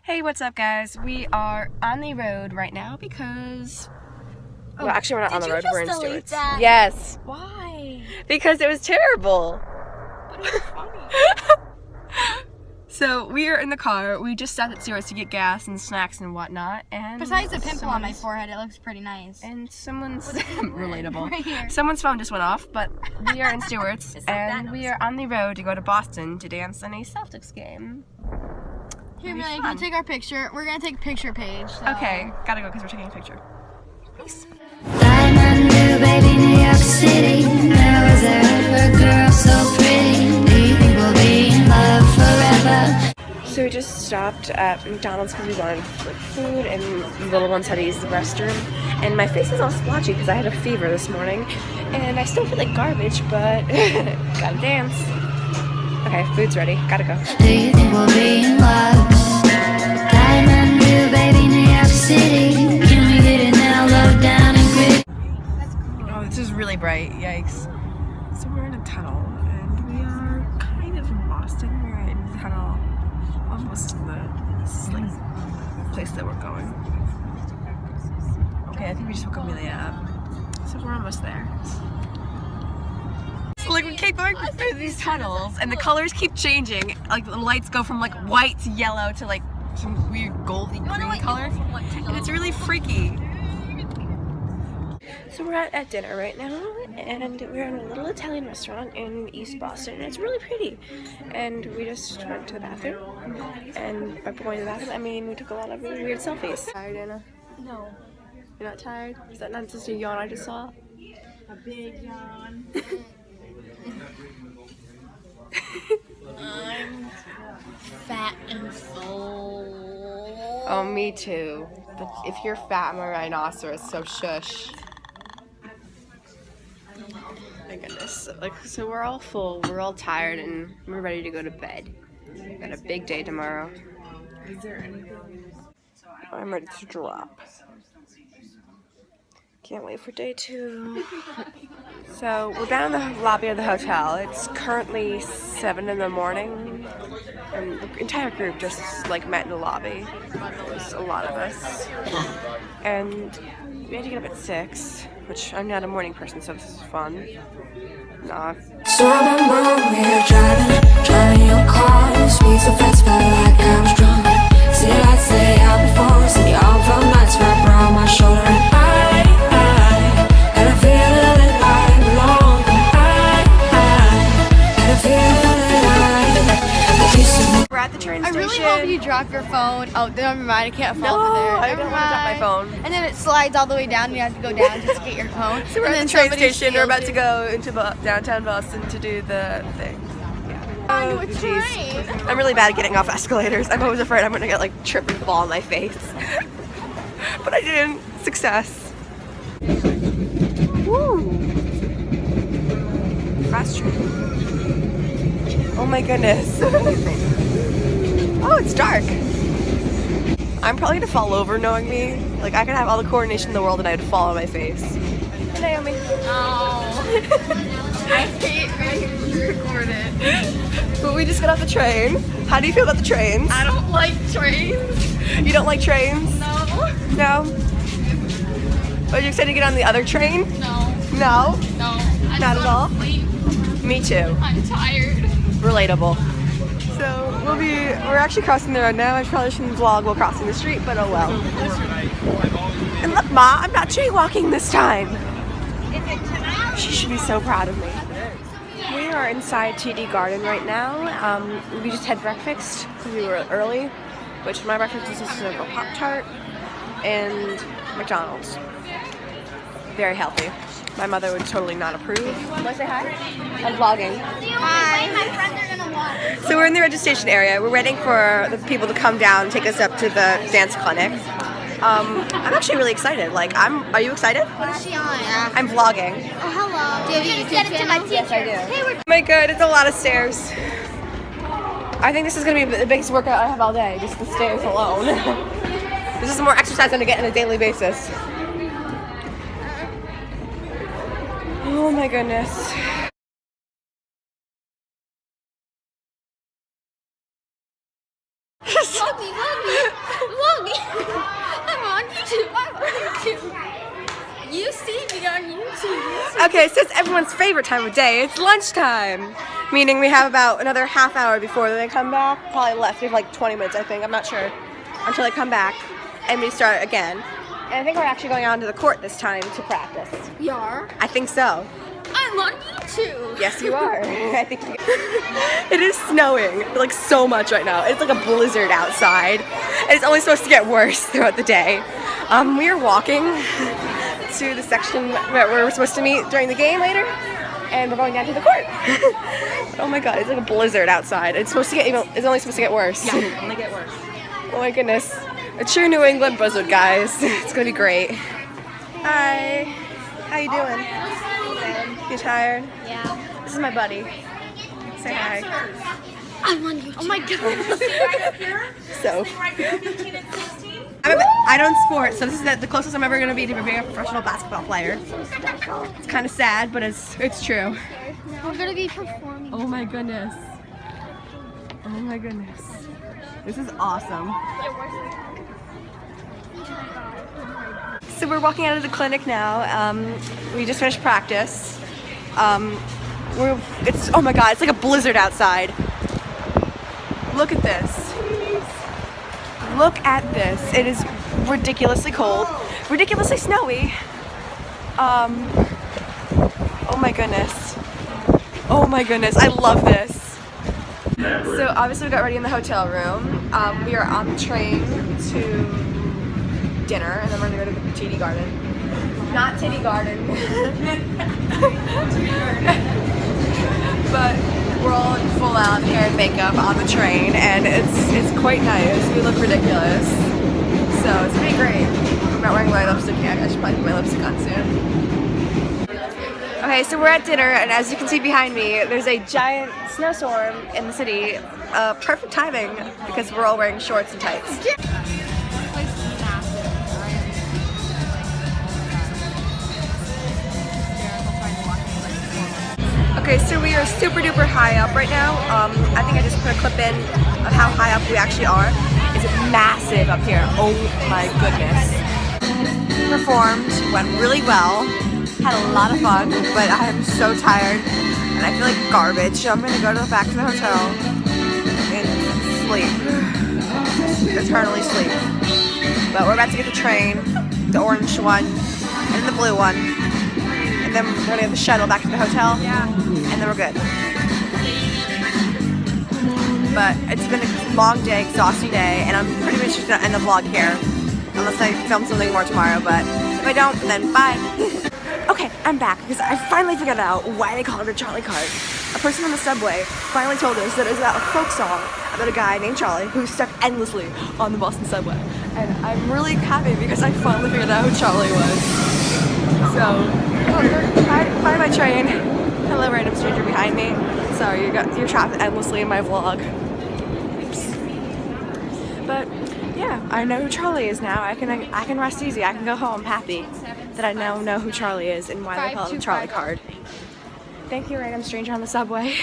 Hey, what's up guys? We are on the road right now because... Well, actually we're not on the road, we're in Stewart's. That? Yes. Why? Because it was terrible. But it was funny. So we are in the car. We just stopped at Stewart's to get gas and snacks and whatnot. And besides the pimple on my forehead, it looks pretty nice. And someone's relatable. Right here. Someone's phone just went off, but we are in Stewart's and we are on the road to go to Boston to dance in a Celtics game. Here, Millie, can you take our picture? We're gonna take picture page. So. Okay, gotta go because we're taking a picture. Peace. Diamond Blue, baby, New York City. There was ever a girl so pretty. Do you think we'll be in love forever? So we just stopped at McDonald's because we wanted food, and the little ones had to use the restroom. And my face is all splotchy because I had a fever this morning, and I still feel like garbage, but gotta dance. Okay, food's ready. Gotta go. Do you think we'll be in love? Diamond Blue, baby, New York City. Can we get it now? Low down and gritty. Oh, this is really bright. Yikes. So we're in a tunnel, and we are kind of in Boston. We're in a tunnel, almost to this is like the place that we're going. Okay, I think we just woke Amelia up. So we're almost there. So like we keep going through these tunnels, and the colors keep changing. Like the lights go from like white to yellow to like some weird goldy green color, and it's really freaky. So we're at dinner right now, and we're in a little Italian restaurant in East Boston, and it's really pretty. And we just went to the bathroom, and by going to the bathroom, I mean we took a lot of really weird selfies. Tired, Anna? No. You're not tired? Is that not just a yawn I just saw? A big yawn. I'm fat and full. Oh, me too. But if you're fat, I'm a rhinoceros, so shush. My goodness. Like, so we're all full, we're all tired, and we're ready to go to bed. We've got a big day tomorrow. Is there anything? I'm ready to drop. Can't wait for day 2. So we're down in the lobby of the hotel. It's currently 7 in the morning, and the entire group just like met in the lobby. There's a lot of us, and we had to get up at 6, which I'm not a morning person, so this is fun. Not. So I've been wrong, we're driving your car. The speed so fast, felt like I was drunk. See the lights lay out before us, and the all felt nice wrapped around my shoulder. And I had a feeling that I belong. I had a feeling that I used to. We're at the train I station. really hope you drop your phone. Oh, never mind. I can't fall No, over there. I Never don't want to drop my phone. And then it slides all the way down, and you have to go down just to get your phone. So we're and at then the train somebody station. We're about steals to it. go into downtown Boston to do the thing. Onto a geez. train. I'm really bad at getting off escalators. I'm always afraid I'm gonna get like trip and fall on my face. But I didn't. Success. Woo! Fast train. Oh my goodness. Oh, it's dark. I'm probably gonna fall over knowing me. Like I could have all the coordination in the world and I'd fall on my face. Hey, Naomi. Oh. I hate being recorded. But we just got off the train. How do you feel about the trains? I don't like trains. You don't like trains? No. No? Are you excited to get on the other train? No. No? No. Not at all? Sleep. Me too. I'm tired. Relatable. So we're actually crossing the road now. I probably shouldn't vlog while crossing the street, but oh well. And look, Ma, I'm not jaywalking this time. She should be so proud of me. We are inside TD Garden right now. We just had breakfast because we were early, which my breakfast consisted of a Pop-Tart and McDonald's. Very healthy. My mother would totally not approve. Want to say hi? I'm vlogging. Hi. My friends are gonna walk. So we're in the registration area. We're waiting for the people to come down and take us up to the dance clinic. I'm actually really excited. Like, are you excited? What is she on? Yeah. I'm vlogging. Oh, hello. Do you have a YouTube channel? Yes, I do. Oh my god, it's a lot of stairs. I think this is gonna be the biggest workout I have all day, just the stairs alone. This is more exercise than I get on a daily basis. Oh my goodness. Hug me. Okay, so it's everyone's favorite time of day. It's lunchtime. Meaning we have about another half hour before they come back. Probably less. We have like 20 minutes, I think. I'm not sure. Until they come back. And we start again. And I think we're actually going on to the court this time to practice. We are? I think so. I'm on YouTube. Yes, you are. I think it is snowing like so much right now. It's like a blizzard outside. And it's only supposed to get worse throughout the day. We are walking to the section that we're supposed to meet during the game later, and we're going down to the court. Oh my god, it's like a blizzard outside. It's supposed to get it's only supposed to get worse. Yeah, only get worse. Oh my goodness. A true New England blizzard, guys. It's gonna be great. Hi. How you doing? You tired? Yeah. This is my buddy. Say hi. I'm on YouTube. Oh my god. So. I don't sport, so this is the closest I'm ever going to be to being a professional basketball player. It's kind of sad, but it's true. We're going to be performing. Oh my goodness. Oh my goodness. This is awesome. So we're walking out of the clinic now. We just finished practice. Oh my god, it's like a blizzard outside. Look at this. Look at this. It is ridiculously cold, ridiculously snowy. Oh my goodness. Oh my goodness, I love this. So obviously we got ready in the hotel room. We are on the train to dinner, and then we're gonna go to the TD Garden. Not Titty Garden. But we're all in full out hair and makeup on the train, and it's quite nice. We look ridiculous. So it's gonna be great. I'm not wearing my lipstick yet. I should probably put my lipstick on soon. Okay, so we're at dinner, and as you can see behind me, there's a giant snowstorm in the city. Perfect timing because we're all wearing shorts and tights. Okay, so we are super duper high up right now. I think I just put a clip in of how high up we actually are. It's massive up here. Oh my goodness. Performed, went really well, had a lot of fun, but I am so tired and I feel like garbage. So I'm gonna go back to the hotel and sleep. Eternally sleep. But we're about to get the train, the orange one and the blue one. And then we're gonna get the shuttle back to the hotel. Yeah. And then we're good. But it's been a long day, exhausting day, and I'm pretty much just gonna end the vlog here. Unless I film something more tomorrow, but if I don't, then bye. Okay, I'm back because I finally figured out why they call it a Charlie card. A person on the subway finally told us that it was about a folk song about a guy named Charlie who stuck endlessly on the Boston subway. And I'm really happy because I finally figured out who Charlie was. So, bye my train. Hello random stranger behind me. Sorry, you're trapped endlessly in my vlog. Oops. But yeah, I know who Charlie is now. I can rest easy. I can go home happy that I now know who Charlie is and why they call it a Charlie card. Thank you, random stranger on the subway.